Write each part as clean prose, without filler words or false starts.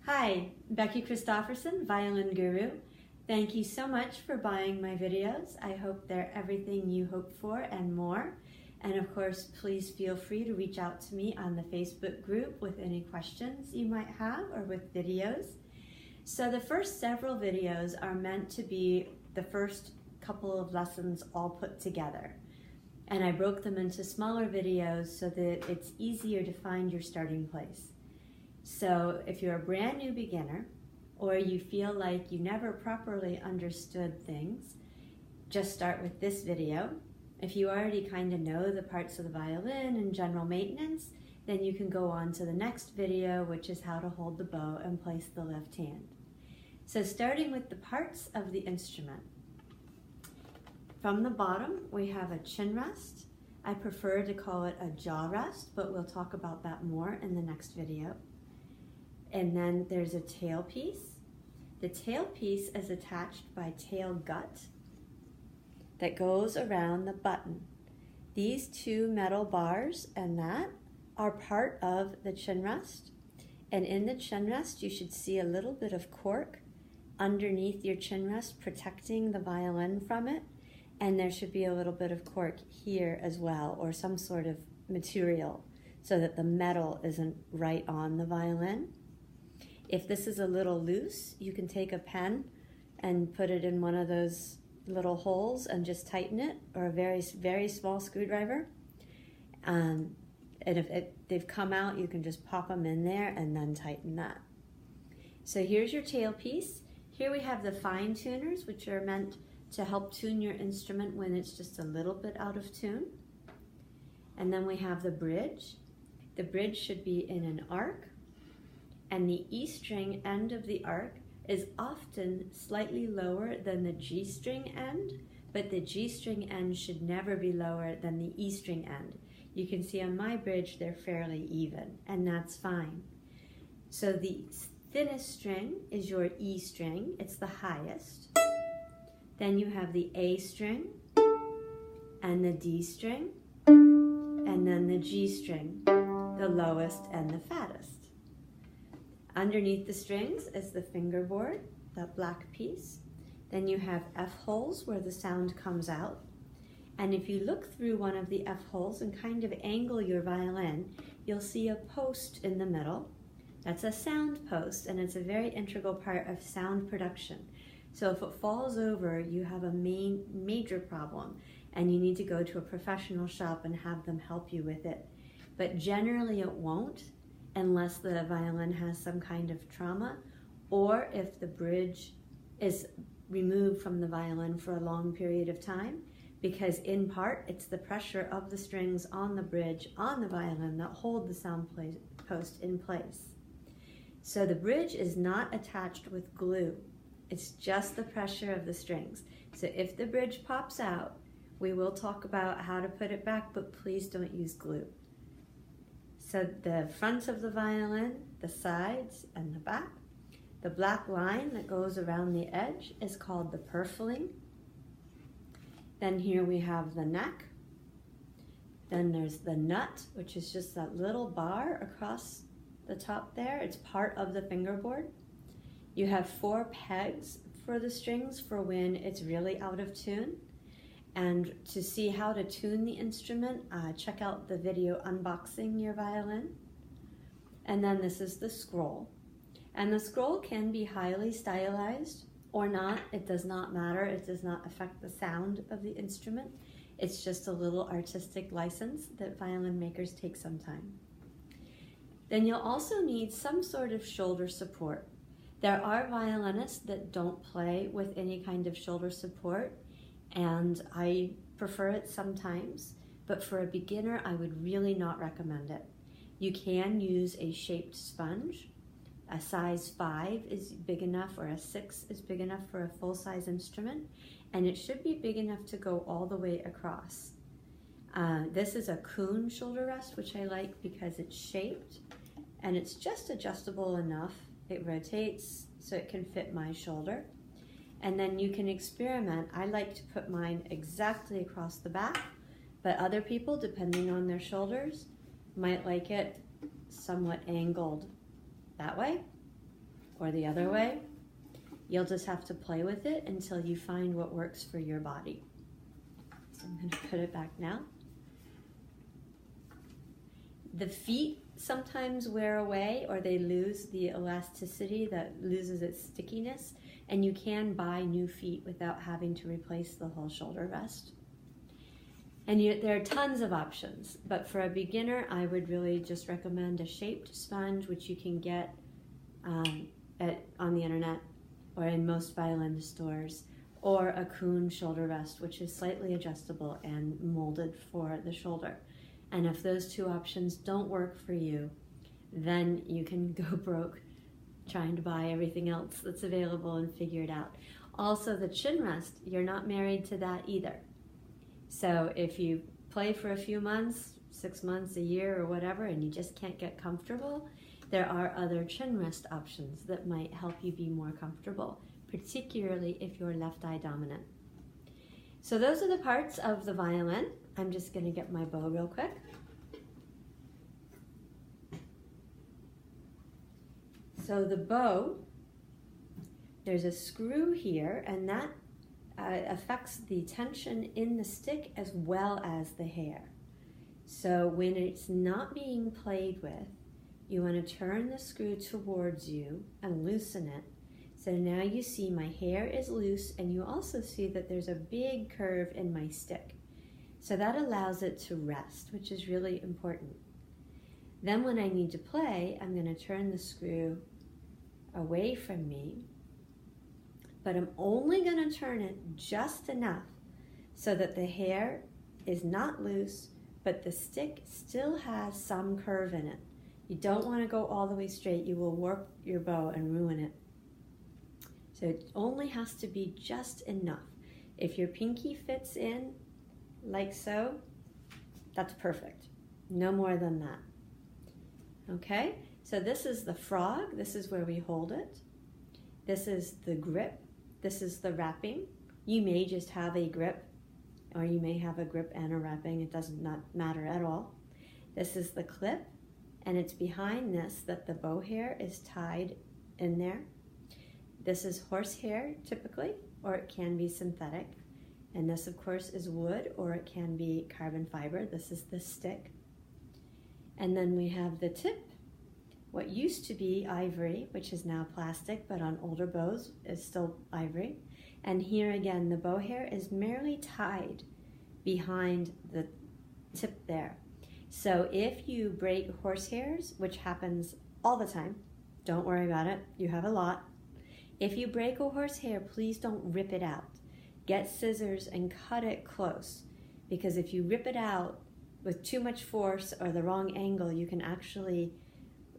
Hi, Becky Christofferson, Violin Guru. Thank you so much for buying my videos. I hope they're everything you hope for and more. And of course, please feel free to reach out to me on the Facebook group with any questions you might have or with videos. So the first several videos are meant to be the first couple of lessons all put together. And I broke them into smaller videos so that it's easier to find your starting place. So if you're a brand new beginner, or you feel like you never properly understood things, just start with this video. If you already kind of know the parts of the violin and general maintenance, then you can go on to the next video, which is how to hold the bow and place the left hand. So starting with the parts of the instrument. From the bottom, we have a chin rest. I prefer to call it a jaw rest, but we'll talk about that more in the next video. And then there's a tailpiece. The tailpiece is attached by tail gut that goes around the button. These two metal bars and that are part of the chin rest. And in the chin rest, you should see a little bit of cork underneath your chin rest, protecting the violin from it. And there should be a little bit of cork here as well, or some sort of material, so that the metal isn't right on the violin. If this is a little loose, you can take a pen and put it in one of those little holes and just tighten it, or a very, very small screwdriver. And if they've come out, you can just pop them in there and then tighten that. So here's your tailpiece. Here we have the fine tuners, which are meant to help tune your instrument when it's just a little bit out of tune. And then we have the bridge. The bridge should be in an arc, and the E string end of the arc is often slightly lower than the G string end, but the G string end should never be lower than the E string end. You can see on my bridge they're fairly even, and that's fine. So the thinnest string is your E string, it's the highest. Then you have the A string, and the D string, and then the G string, the lowest and the fattest. Underneath the strings is the fingerboard, that black piece. Then you have F holes where the sound comes out. And if you look through one of the F holes and kind of angle your violin, you'll see a post in the middle. That's a sound post, and it's a very integral part of sound production. So if it falls over, you have a major problem, and you need to go to a professional shop and have them help you with it. But generally it won't, unless the violin has some kind of trauma, or if the bridge is removed from the violin for a long period of time, because in part it's the pressure of the strings on the bridge on the violin that hold the sound post in place. So the bridge is not attached with glue. It's just the pressure of the strings. So if the bridge pops out, we will talk about how to put it back, but please don't use glue. So the front of the violin, the sides, and the back. The black line that goes around the edge is called the purfling. Then here we have the neck. Then there's the nut, which is just that little bar across the top there. It's part of the fingerboard. You have 4 pegs for the strings for when it's really out of tune. And to see how to tune the instrument, check out the video unboxing your violin. And then this is the scroll. And the scroll can be highly stylized or not. It does not matter. It does not affect the sound of the instrument. It's just a little artistic license that violin makers take some time. Then you'll also need some sort of shoulder support. There are violinists that don't play with any kind of shoulder support, and I prefer it sometimes, but for a beginner, I would really not recommend it. You can use a shaped sponge. A size 5 is big enough, or a 6 is big enough for a full-size instrument, and it should be big enough to go all the way across. This is a Kuhn shoulder rest, which I like because it's shaped, and it's just adjustable enough. It rotates so it can fit my shoulder. And then you can experiment. I like to put mine exactly across the back, but other people, depending on their shoulders, might like it somewhat angled that way. or the other way. You'll just have to play with it until you find what works for your body. So I'm going to put it back now. The feet sometimes wear away, or they lose the elasticity that loses its stickiness, and you can buy new feet without having to replace the whole shoulder rest. And there are tons of options, but for a beginner, I would really just recommend a shaped sponge, which you can get on the internet or in most violin stores, or a Kuhn shoulder rest, which is slightly adjustable and molded for the shoulder. And if those two options don't work for you, then you can go broke trying to buy everything else that's available and figure it out. Also, the chin rest, you're not married to that either. So if you play for a few months, 6 months, a year, or whatever, and you just can't get comfortable, there are other chin rest options that might help you be more comfortable, particularly if you're left eye dominant. So those are the parts of the violin. I'm just going to get my bow real quick. So the bow, there's a screw here, and that affects the tension in the stick as well as the hair. So when it's not being played with, you want to turn the screw towards you and loosen it. So now you see my hair is loose, and you also see that there's a big curve in my stick. So that allows it to rest, which is really important. Then when I need to play, I'm going to turn the screw away from me, but I'm only going to turn it just enough so that the hair is not loose, but the stick still has some curve in it. You don't want to go all the way straight. You will warp your bow and ruin it. So it only has to be just enough. If your pinky fits in like so, that's perfect. No more than that. Okay, so this is the frog. This is where we hold it. This is the grip. This is the wrapping. You may just have a grip, or you may have a grip and a wrapping. It does not matter at all. This is the clip, and it's behind this that the bow hair is tied in there. This is horsehair typically, or it can be synthetic. And this, of course, is wood, or it can be carbon fiber. This is the stick. And then we have the tip. What used to be ivory, which is now plastic, but on older bows is still ivory. And here again, the bow hair is merely tied behind the tip there. So if you break horsehairs, which happens all the time, don't worry about it, you have a lot. If you break a horsehair, please don't rip it out. Get scissors and cut it close, because if you rip it out with too much force or the wrong angle, you can actually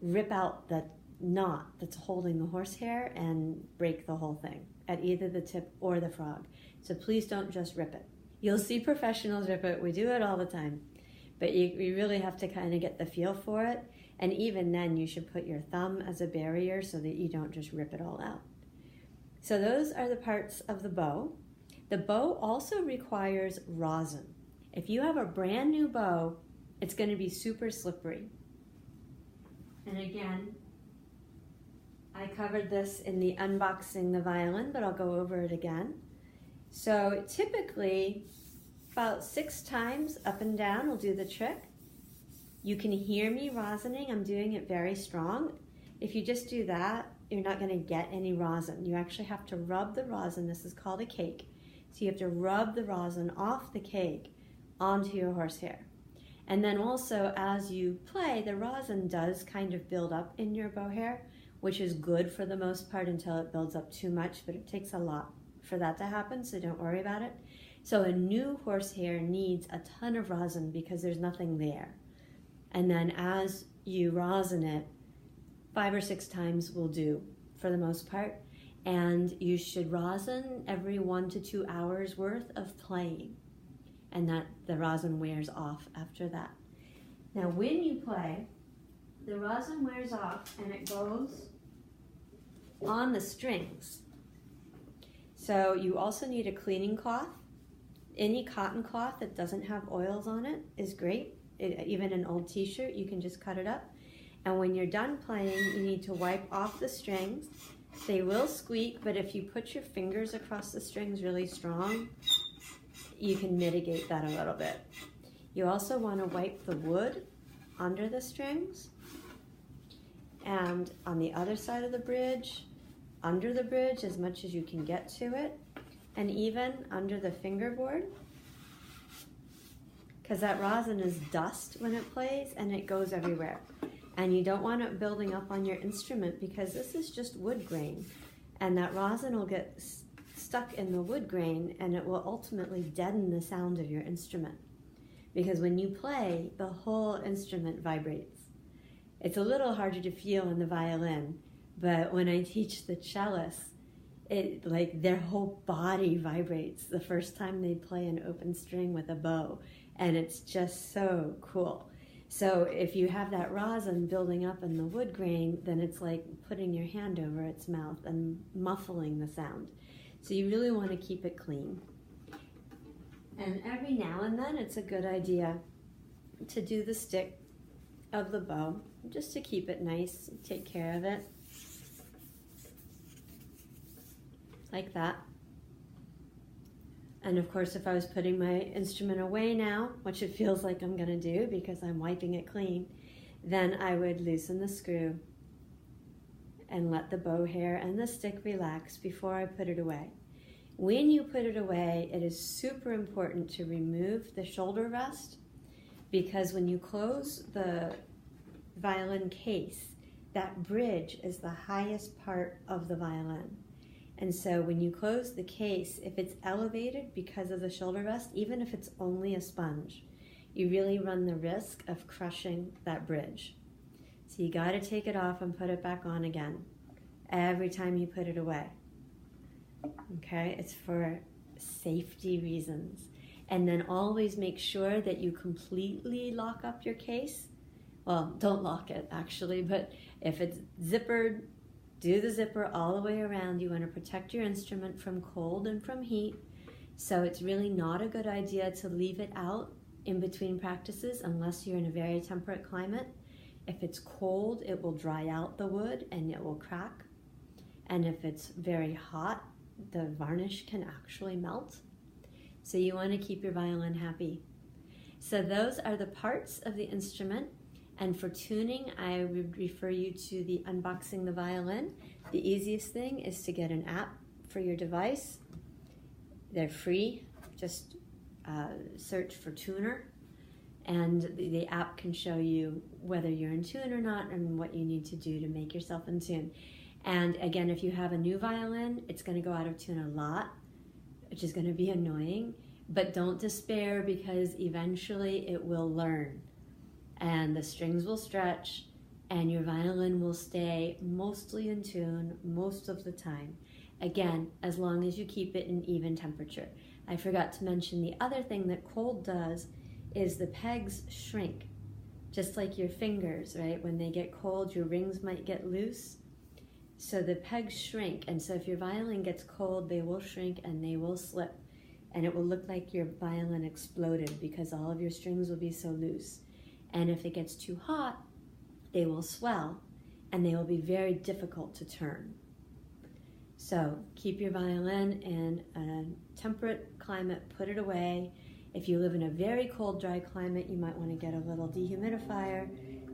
rip out the knot that's holding the horsehair and break the whole thing at either the tip or the frog. So please don't just rip it. You'll see professionals rip it. We do it all the time. But you really have to kind of get the feel for it. And even then, you should put your thumb as a barrier so that you don't just rip it all out. So those are the parts of the bow. The bow also requires rosin. If you have a brand new bow, it's going to be super slippery. And again, I covered this in the unboxing the violin, but I'll go over it again. So typically, about 6 times up and down will do the trick. You can hear me rosining. I'm doing it very strong. If you just do that, you're not going to get any rosin. You actually have to rub the rosin. This is called a cake. So you have to rub the rosin off the cake onto your horsehair. And then also, as you play, the rosin does kind of build up in your bow hair, which is good for the most part until it builds up too much, but it takes a lot for that to happen, so don't worry about it. So a new horsehair needs a ton of rosin because there's nothing there. And then as you rosin it, 5 or 6 times will do for the most part. And you should rosin every 1 to 2 hours worth of playing. And that the rosin wears off after that. Now when you play, the rosin wears off and it goes on the strings. So you also need a cleaning cloth. Any cotton cloth that doesn't have oils on it is great. Even an old t-shirt, you can just cut it up. And when you're done playing, you need to wipe off the strings. They will squeak, but if you put your fingers across the strings really strong, you can mitigate that a little bit. You also want to wipe the wood under the strings, and on the other side of the bridge, under the bridge as much as you can get to it, and even under the fingerboard, because that rosin is dust when it plays and it goes everywhere. And you don't want it building up on your instrument because this is just wood grain, and that rosin will get stuck in the wood grain and it will ultimately deaden the sound of your instrument. Because when you play, the whole instrument vibrates. It's a little harder to feel in the violin, but when I teach the cellists, like their whole body vibrates the first time they play an open string with a bow, and it's just so cool. So if you have that rosin building up in the wood grain, then it's like putting your hand over its mouth and muffling the sound. So you really want to keep it clean. And every now and then it's a good idea to do the stick of the bow, just to keep it nice, take care of it. Like that. And of course, if I was putting my instrument away now, which it feels like I'm going to do because I'm wiping it clean, then I would loosen the screw and let the bow hair and the stick relax before I put it away. When you put it away, it is super important to remove the shoulder rest, because when you close the violin case, that bridge is the highest part of the violin. And so when you close the case, if it's elevated because of the shoulder rest, even if it's only a sponge, you really run the risk of crushing that bridge. So you got to take it off and put it back on again every time you put it away. Okay, it's for safety reasons. And then always make sure that you completely lock up your case. Well, don't lock it actually, but if it's zippered, do the zipper all the way around. You want to protect your instrument from cold and from heat. So it's really not a good idea to leave it out in between practices unless you're in a very temperate climate. If it's cold, it will dry out the wood and it will crack. And if it's very hot, the varnish can actually melt. So you want to keep your violin happy. So those are the parts of the instrument. And for tuning, I would refer you to the Unboxing the Violin. The easiest thing is to get an app for your device. They're free. Just search for tuner. And the app can show you whether you're in tune or not and what you need to do to make yourself in tune. And again, if you have a new violin, it's going to go out of tune a lot, which is going to be annoying. But don't despair, because eventually it will learn. And the strings will stretch, and your violin will stay mostly in tune most of the time. Again, as long as you keep it in even temperature. I forgot to mention the other thing that cold does is the pegs shrink, just like your fingers, right? When they get cold, your rings might get loose. So the pegs shrink, and so if your violin gets cold, they will shrink and they will slip. And it will look like your violin exploded because all of your strings will be so loose. And if it gets too hot, they will swell and they will be very difficult to turn. So keep your violin in a temperate climate, put it away. If you live in a very cold, dry climate, you might want to get a little dehumidifier,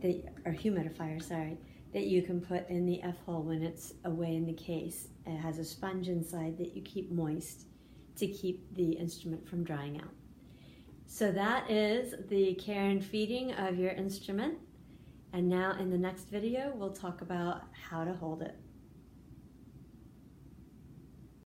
humidifier, that you can put in the F-hole when it's away in the case. It has a sponge inside that you keep moist to keep the instrument from drying out. So that is the care and feeding of your instrument. And now in the next video, we'll talk about how to hold it.